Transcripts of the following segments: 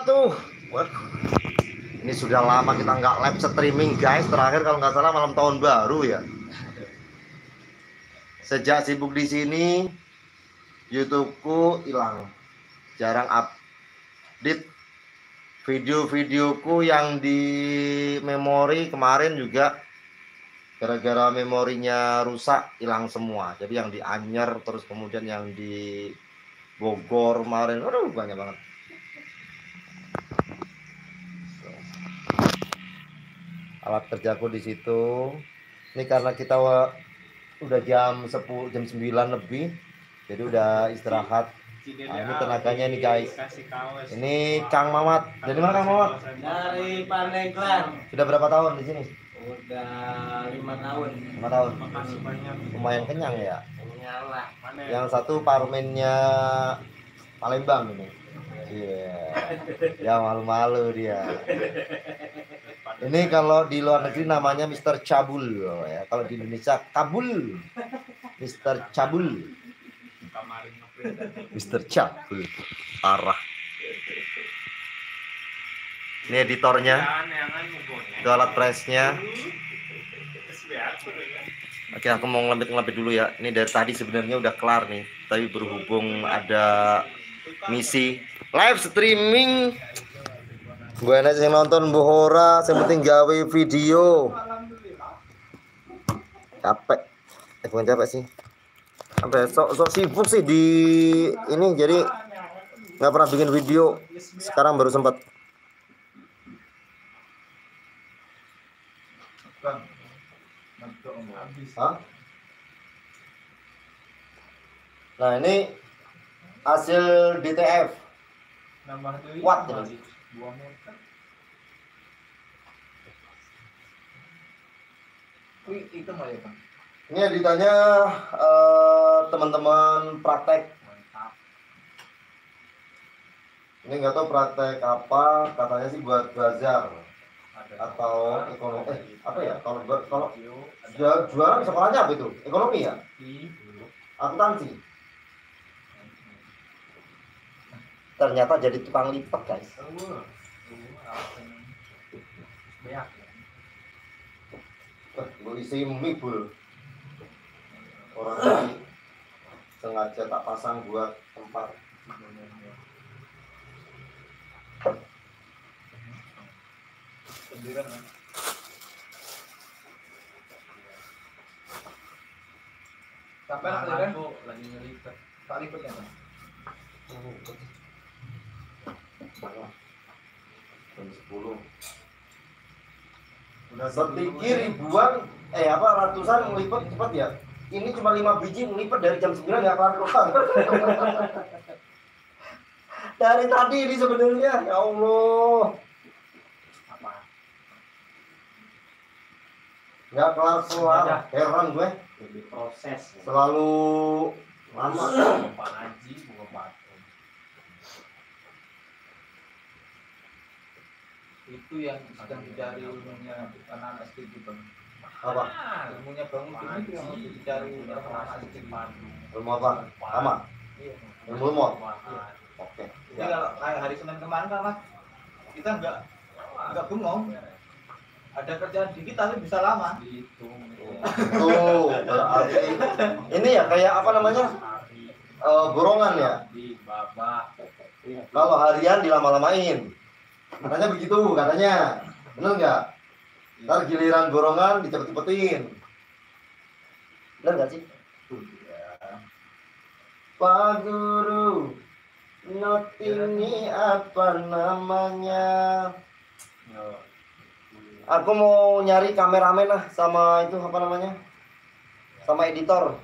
wabarakatuh. Waduh, ini sudah lama kita nggak live streaming guys. Terakhir kalau nggak salah malam tahun baru ya. Sejak sibuk di sini, YouTubeku hilang. Jarang update video-videoku yang di memori kemarin juga. Gara-gara memorinya rusak, hilang semua. Jadi yang di Anyer, terus kemudian yang di Bogor kemarin, aduh banyak banget. Alat kerjaku di situ. Ini karena kita udah jam 10, jam 9 lebih, jadi udah istirahat. Nah, ini tenaganya nih guys. Ini Kang Mamat. Dari mana Kang Mamat? Dari Pandeglang. Sudah berapa tahun di sini? Udah 5 tahun. 5 tahun. Makasih banyak. Lumayan kenyang ya. Nyala. Yang satu parmennya Palembang ini. Iya. Ya malu-malu dia. Ini kalau di luar negeri namanya Mr. Cabul ya. Kalau di Indonesia Kabul. Mr. Cabul. Mr. Cabul. Parah. Ini editornya. Itu alat pressnya. Oke, aku mau ngelempit dulu ya. Ini dari tadi sebenarnya udah kelar nih. Tapi berhubung ada misi live streaming, gue enak sih nonton Bohora, yang penting gawe video. Capek, bukan capek sih. Sampai sok sibuk sih di ini, jadi nggak pernah bikin video. Sekarang baru sempat. Hah? Nah ini hasil DTF. Watt ini. Ini editannya teman-teman praktek. Ini nggak tahu praktek apa, katanya sih buat bazar atau ekonomi. Apa ya? Kalau jualan sekolahnya apa itu? Ekonomi ya? Akuntansi. Ternyata jadi tukang lipat guys. Gue isi mibul. Orang tadi sengaja tak pasang buat tempat. Sampai lagi ngelipet. Tak lipet ya kan? Jam 10. Sedikit ribuan, ratusan ngelipet cepat ya. Ini cuma 5 biji ngelipet dari jam 9 nggak kelar-kelar. Dari tadi ini sebenarnya, ya Allah. Apa? Nggak kelar-kelar, heran gue. Lebih proses. Selalu lama. Pak Haji, bukan Pak. Itu yang sedang dicari ilmunya anak SD itu bang. Apa? Ilmunya bang itu yang harus dicari anak SD. Ilmu apa? Sama? Ilmu lumut? Oke. Jadi kalau kayak hari Senin kemarin kan mas, kita nggak bengong. Ada kerjaan dikit tapi bisa lama. Tuh, berarti ini ya kayak apa namanya? Borongan ya? Kalau harian dilama-lamain. Katanya begitu, katanya. Bener nggak? Ntar giliran borongan dicepet-cepetin. Bener nggak sih? Pak Guru, not ini apa namanya? Aku mau nyari kameramen lah sama itu apa namanya? Sama editor.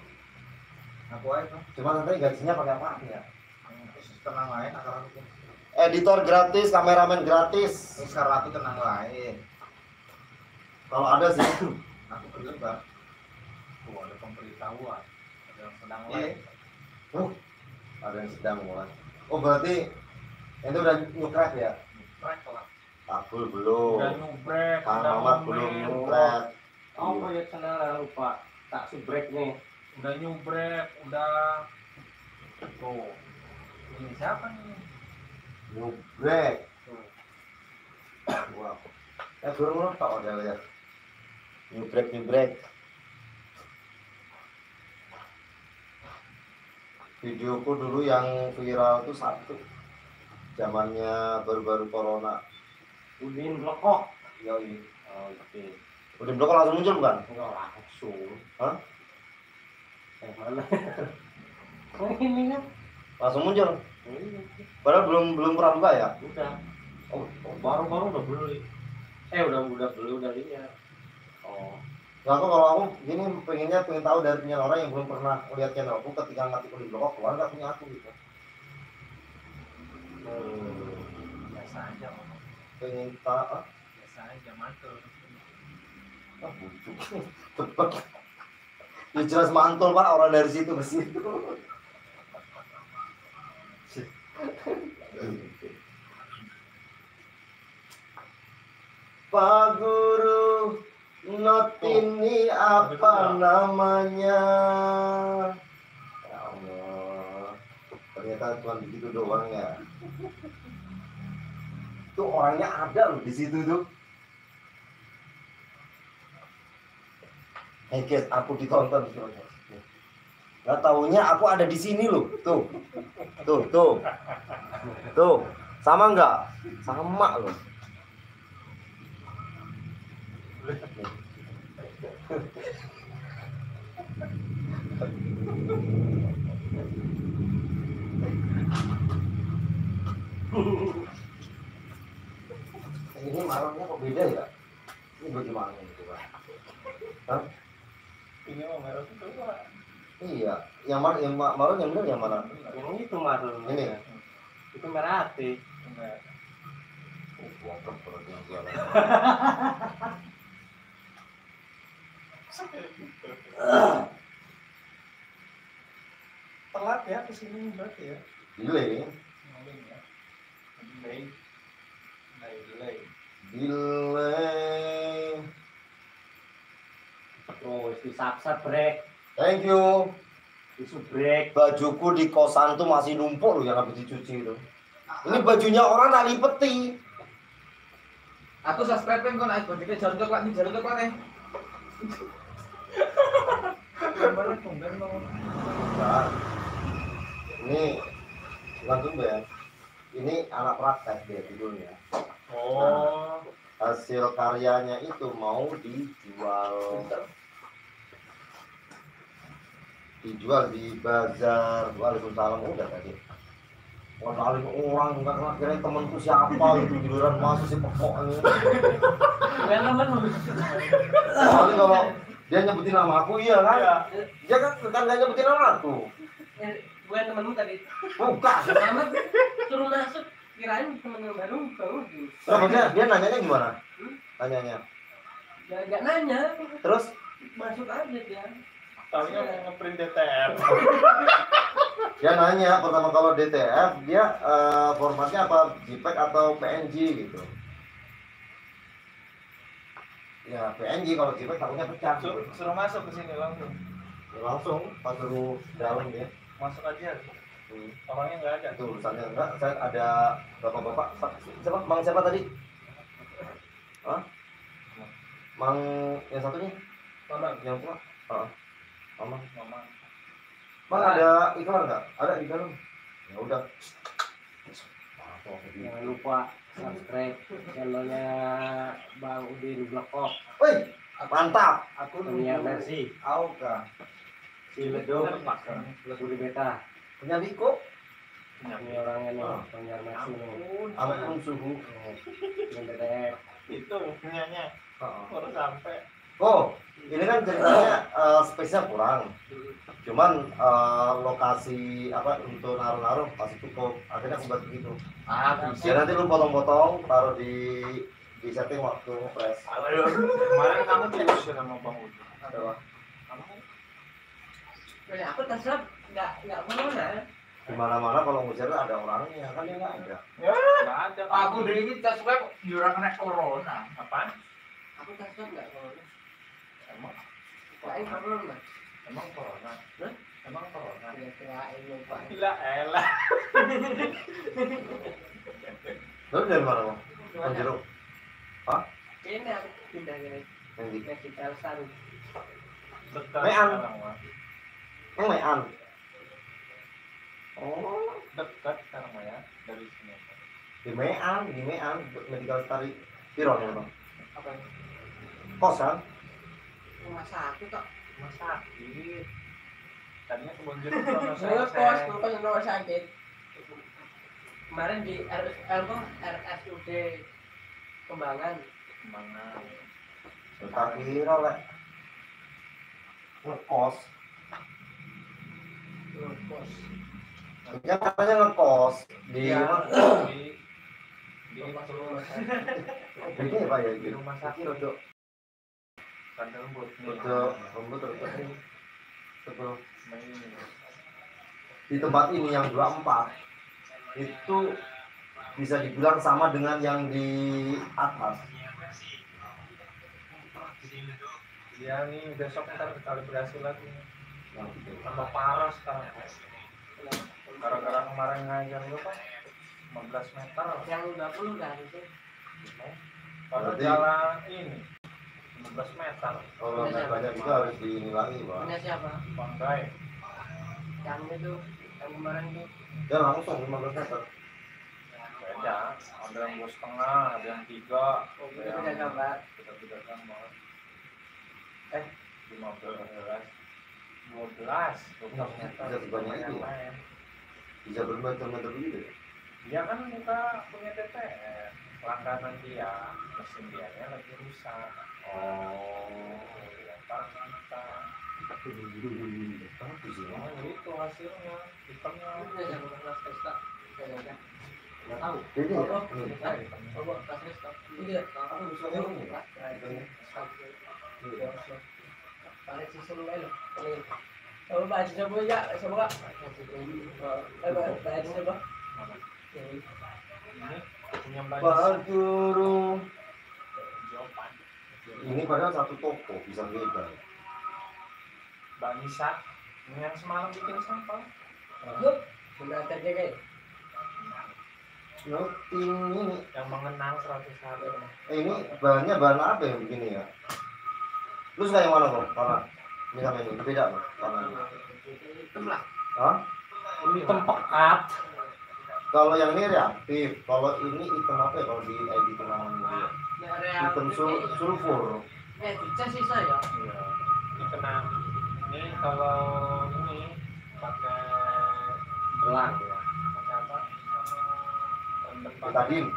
Aku aja. Cuma nanti gajinya pakai apa ya? Tenang lain akar aku. Editor gratis, kameramen gratis. Sekarang aku tenang lain. Kalau ada sih. Aku berlebar. Ada pemberitahuan. Ada yang sedang lain. Ada yang sedang mulai. Oh berarti itu udah nyukrek ya? Nyubrek lah. Takul belum. Udah nyubrek. Kang Mamat belum nyukrek. Oh ya channel lupa. Tak subrek nih. Udah nyubrek. Udah. Tuh. Ini siapa nih? Nyubrek. Tuh. Ya gurung tak ada ya. Nyubrek. Videoku dulu yang viral itu satu. Zamannya baru-baru corona. Udin blokok. Yoi. Oke. Udah blok langsung muncul bukan? Enggak langsung. Hah? Yang mana? Oh ini kan. Langsung muncul. Ini. Padahal belum pernah buka ya? Udah. Oh, Baru-baru udah beli. Udah beli udah lihat. Oh. nah, kalau aku gini pengen tahu dari punya orang yang belum pernah melihat channel aku ketika ngetik di blog keluar nggak punya aku gitu. Biasa aja ngomong. Pengen tahu. Biasa aja mantul. Bujuk. Cepet. Ya jelas mantul Pak orang dari situ ke situ. Pak Guru, not ini apa namanya? Ya Allah, ternyata cuma begitu doang ya. Itu orangnya ada loh di situ tuh. Guys, aku ditonton. Gak taunya aku ada di sini loh. Tuh. Sama nggak? Sama loh. Ini marahnya kok beda ya? Ini bagaimana gitu Pak? Hah? Ini mau merah itu Pak. Iya, yang marah yang benar yang mana? Yang itu marun. Ini. Itu merah hati. Enggak. Wongkep kalau yang jualan. Telat ya kesini berarti ya. Delay. Delay. Terus disapsat break. Thank you. Disubrek. Bajuku di kosan tuh masih numpuk loh yang habis dicuci itu. Ini bajunya orang tak lipeti. Aku subscribe kan naik bojone jarum coklat nih, jarum coklat nih. Gambarnya tumben banget. Nah, ini bukan tumben. Ini anak praktek dia judulnya. Oh. Hasil karyanya itu mau dijual di bazar. Waalaikumsalam udah tadi. Modalin orang nggak kenal kira temanku siapa gitu giliran masuk si pokok ini. Bukan temen. Tapi kalau dia nyebutin nama aku iya kan? Dia kan nggak nyebutin nama aku. Bukan temenmu tadi. Bukan. Selamat suruh masuk. Kirain temen yang baru bangun. Nah, maksudnya dia nanyanya gimana? Tanyanya. Nggak nanya. Terus Masuk aja dia. Taunya mau ngeprint DTF. dia nanya pertama kalau DTF dia formatnya apa JPEG atau PNG gitu. Ya PNG kalau JPEG takutnya pecah. Suruh masuk ke sini langsung. Ya, langsung pas suruh dalam dia. Masuk aja. Orangnya nggak ada. Itu urusannya enggak. Saya ada bapak-bapak. Siapa? Mang siapa tadi? Hah? Mang yang satunya? Mamang. Yang tua? Mama. Mamang. Mang ada iklan nggak? Ada di dalam. Ya udah. Jangan lupa subscribe channelnya Bang Udin Blokok. Wih, mantap. Aku Punya versi Auka. si Ledo Lebih beta. Punya Biko. Ini orangnya nih, punya versi nih. Ampun suhu. Yang BTF. Itu punyanya. Baru sampai. Oh, ini kan ceritanya space-nya kurang. Cuman lokasi apa untuk naruh-naruh masih cukup. Akhirnya aku buat begitu. Ya nanti lu potong-potong, taruh di setting waktu press. Kemarin kamu diusir sama Bang Udin. Adalah Kayak aku terserah nggak kemana. di mana-mana kalau ngusir ada orangnya kan dia nggak ada. Nggak ada. Aku dari ini kita suka jurang kena corona. Apaan? Aku terserah nggak kemana. Emang Kirain corona. emang corona. Hah? Emang corona. Ya kirain lupa. Gila elah. Lalu dari mana lo? Jeruk. Hah? Ini aku pindah ke Nanti. Medical Sari. Dekat Mean. sekarang, Mas. Mean. Oh, Dekat sekarang Mas, ya dari sini. di Mean, medical tari. Piro nih, Bang? Apa ini? Kosan. Rumah sakit kok. Rumah sakit. Tadinya kebun jeruk sama Saya saya. kos rumah sakit. Kemarin di RSUD Kembangan. Mana? Tak kira lek. Ngekos. Kos. Ya katanya ngekos di Iya, mana? di itu Ini apa ya? di rumah sakit Untuk Tanda Lembut nih. rambut terus sebelum Nah, ini. di tempat ini yang 24 itu bisa dibilang sama dengan yang di atas. Dia nih besok ntar kalibrasi lagi. Yang itu. Tambah parah sekarang. Gara-gara kemarin ngajar lu kan 15 meter. Yang 20 dah itu. Padahal Berarti- jalan ini 15 meter. Kalau nggak banyak juga harus dinilangi, Pak. Punya siapa? Banggai. Yang itu, yang kemarin itu. Ya langsung 15 meter. Beda. Ada yang 2,5, ada yang 3. Oh, itu beda gambar. Beda gambar. 15. 12 meter. Bisa sebanyak itu ya? Bisa bermeter-meter begitu ya? Dia kan kita punya TTR. Langganan dia, mesin dianya lagi rusak. Oh. Lempar kita. Bagus ya. Oh, itu hasilnya. Hitamnya. Itu punya siapa? Kelas Krista. Kayaknya. Nggak tahu. Ini ya? Oh, Ini. Oh, kelas Krista. Iya, aku bisa ngomong ya. Balik season lain. Coba baca coba ya, coba. Baca coba. Ini punya banyak Bajuru. jawaban. Ini padahal satu toko bisa beda. Mbak Nisa, ini yang semalam bikin sampel. Sudah terjaga. Noting ini. Yang mengenang 100 hari. Ini bahannya bahan apa yang begini ya? Lu suka yang mana kok? Warna misalnya ini beda kok warnanya. Hitam lah. Hah? Hitam pekat. Kalau yang ini reaktif, kalau ini hitam apa ya kalau di ID namanya dia? Hitam sulfur. Dicas sisa ya. Iya. Ini kena. Ini kalau ini pakai belang ya. Pakai apa? Betadine.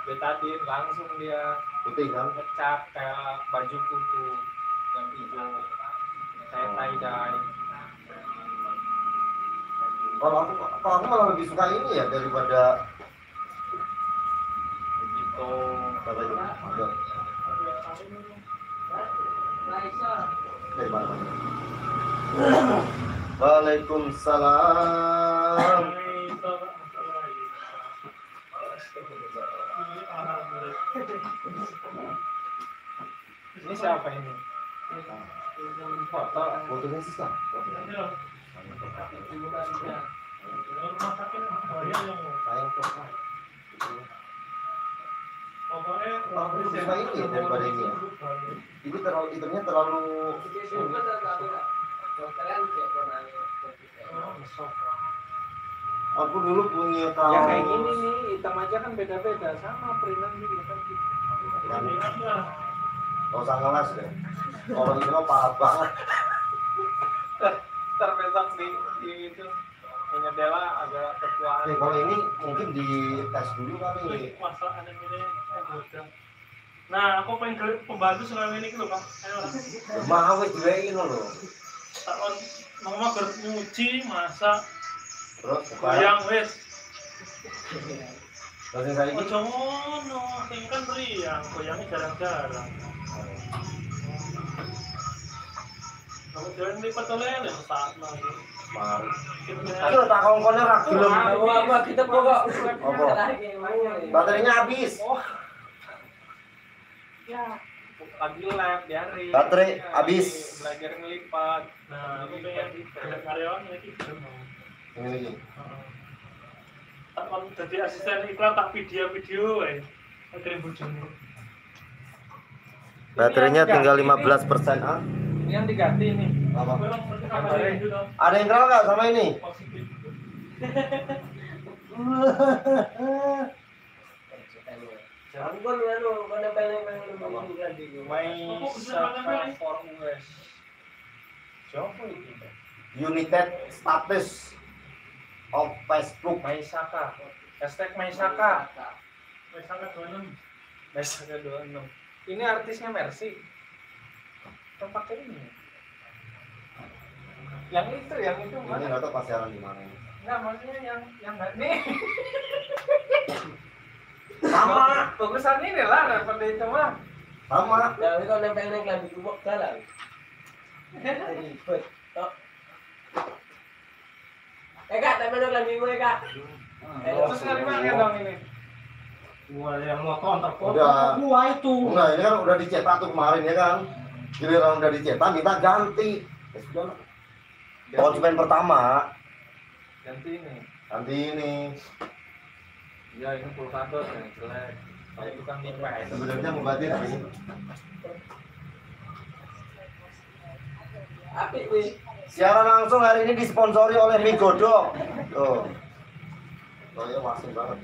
Betadine langsung dia Putih kan? ngecat kayak baju kutu yang hijau kayak tie dye. Kalau aku malah lebih suka ini ya daripada Begitu. apa itu? Ada Laisa. dari mana? Waalaikumsalam. Ini siapa ini? Foto. Fotonya sih kan? Sayang tuh. Aku lebih suka ini ya daripada ini ya. Ini terlalu hitamnya terlalu. Aku dulu punya kaos. Ya kayak gini nih, hitam aja kan beda-beda sama peringan juga kan gitu. Gak usah ngelas deh. Kalau ini mah parah banget. Terbesok di itu punya Dela agak ketuaan. Nih, kalau ini mungkin di tes dulu kali. Nah, aku pengen ke pembantu selama ini gitu, Pak. Ayo lah. Mau juga ini loh. Takon mama nyuci, masak, Terus goyang wes. terus yang saya ini. Ojo ngono, ini kan riang, goyangnya jarang-jarang. Kamu jalan lipat oleh saat lagi. Mari. Kita Aduh, tak kongkonnya rak belum. Apa kita pokok. Apa? Baterainya habis. Ya, lagi lab diari. Baterai habis. Belajar ngelipat. nah, aku pengen ada karyawan lagi. Ini lagi. Tak kon jadi asisten iklan tak video, kirim bojone. Baterainya Ini yang tinggal diganti 15%. Ah, Ini yang diganti ini. apa? Gambarnya. Ada yang kenal nggak sama ini? Ampun anu, kada peleng-peleng lagi. Maisaka Forwest. Siapa itu? United status of Facebook. Maisaka. Hashtag Maisaka. Maisaka 26. Maisaka 26. Ini artisnya Mercy. Kita pakai ini. Yang itu Ini mana? nggak tahu pasaran di mana. Enggak, maksudnya yang nggak nih. Sama, Bagusan ini lah daripada itu mah. sama. Nah, itu nempel-nempel lagi kubok dalam. Ribet. Tok. Kak, tempel lagi gue, Kak. Terus dari mana dong ini? Gua yang motor Udah. gua itu. Enggak, ini kan udah dicetak tuh kemarin ya kan. Giliran udah dicetak minta ganti. Ya sudah. Konsumen pertama Ganti ini. ganti ini. Ya ini pulsator yang jelek. Saya tukang lipat. Sebenarnya mubazir sih. Apik kuwi. Siaran langsung hari ini disponsori oleh mie godok. Tuh. Oh ya masih banget.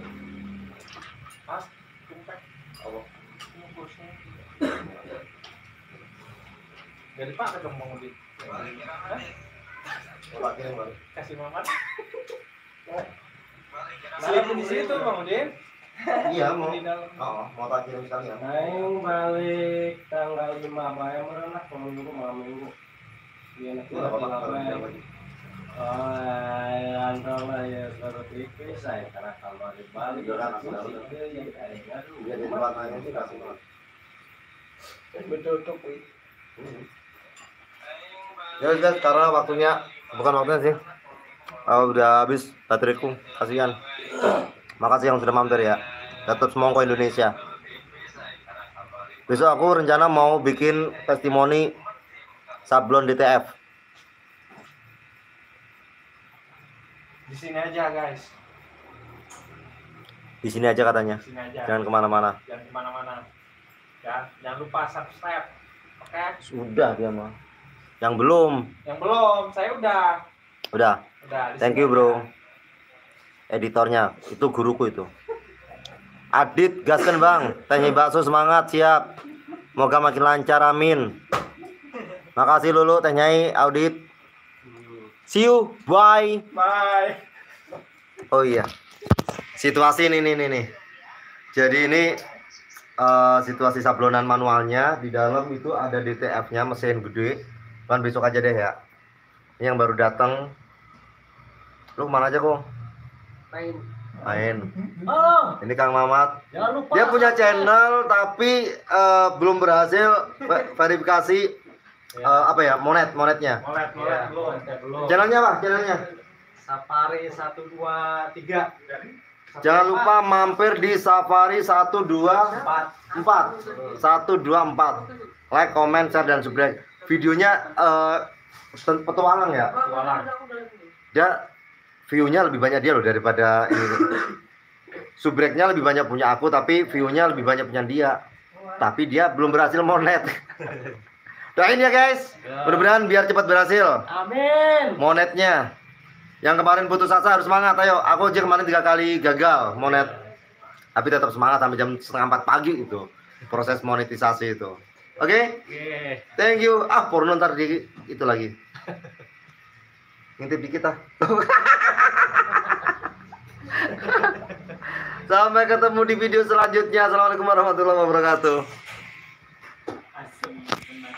Mas, tumpek. Allah. Bungkusnya. Jadi Pak dong mau di. Coba kirim balik. Kasih Mamat. Saya di situ Bang Udin. Iya mau. Di dalam. Oh, mau tak kirim sekalian. Aing balik tanggal 5 bae merenah minggu malam minggu. Dia nak Itu apa apa? antara ya baru tipis saya karena kalau di Bali Udah kan, itu sudah. yang kayak aduh. Dia di warnanya sih kasih banget. Betul tuh kuwi. Ya guys, karena waktunya bukan waktunya sih. Udah habis bateraiku, kasihan. Makasih yang sudah mampir ya. Tetap semongko Indonesia. Besok aku rencana mau bikin testimoni sablon DTF. Di sini aja guys. Di sini aja katanya. Di sini aja. Jangan kemana-mana. Jangan kemana-mana. Ya, jangan lupa subscribe. Oke. Sudah dia mah. Yang belum. Yang belum, saya udah. Udah. Udah. di Thank sini you bro. aja. Editornya itu guruku itu. Adit gaskan bang. Teh bakso semangat siap. Moga makin lancar amin. Makasih Lulu Teh Nyai Audit. See you. Bye. Bye. Oh iya. Situasi ini nih. Jadi ini situasi sablonan manualnya. Di dalam itu ada DTF-nya mesin gede. Kan besok aja deh ya. Ini yang baru datang. Lu kemana aja kok? Main. Oh, Ini Kang Mamat. jangan lupa. Dia punya channel tapi belum berhasil verifikasi apa ya monetnya. Molet belum. Channelnya apa? Channelnya. Safari 123. Jangan lupa mampir di Safari 124. 124. Like, comment, share dan subscribe. Videonya petualang ya. Jualan. Dia view-nya lebih banyak dia loh daripada ini. Subrek-nya lebih banyak punya aku tapi view-nya lebih banyak punya dia. Tapi dia belum berhasil monet. Doain ya guys. Mudah-mudahan biar cepat berhasil Amin. monetnya. Yang kemarin putus asa harus semangat. Ayo, aku aja kemarin 3 kali gagal monet. Tapi tetap semangat sampai jam 3:30 pagi itu. Proses monetisasi itu. Oke? Thank you. Porno ntar di itu lagi. Ngintip dikit ah. Sampai ketemu di video selanjutnya. Assalamualaikum warahmatullahi wabarakatuh. Asik benar.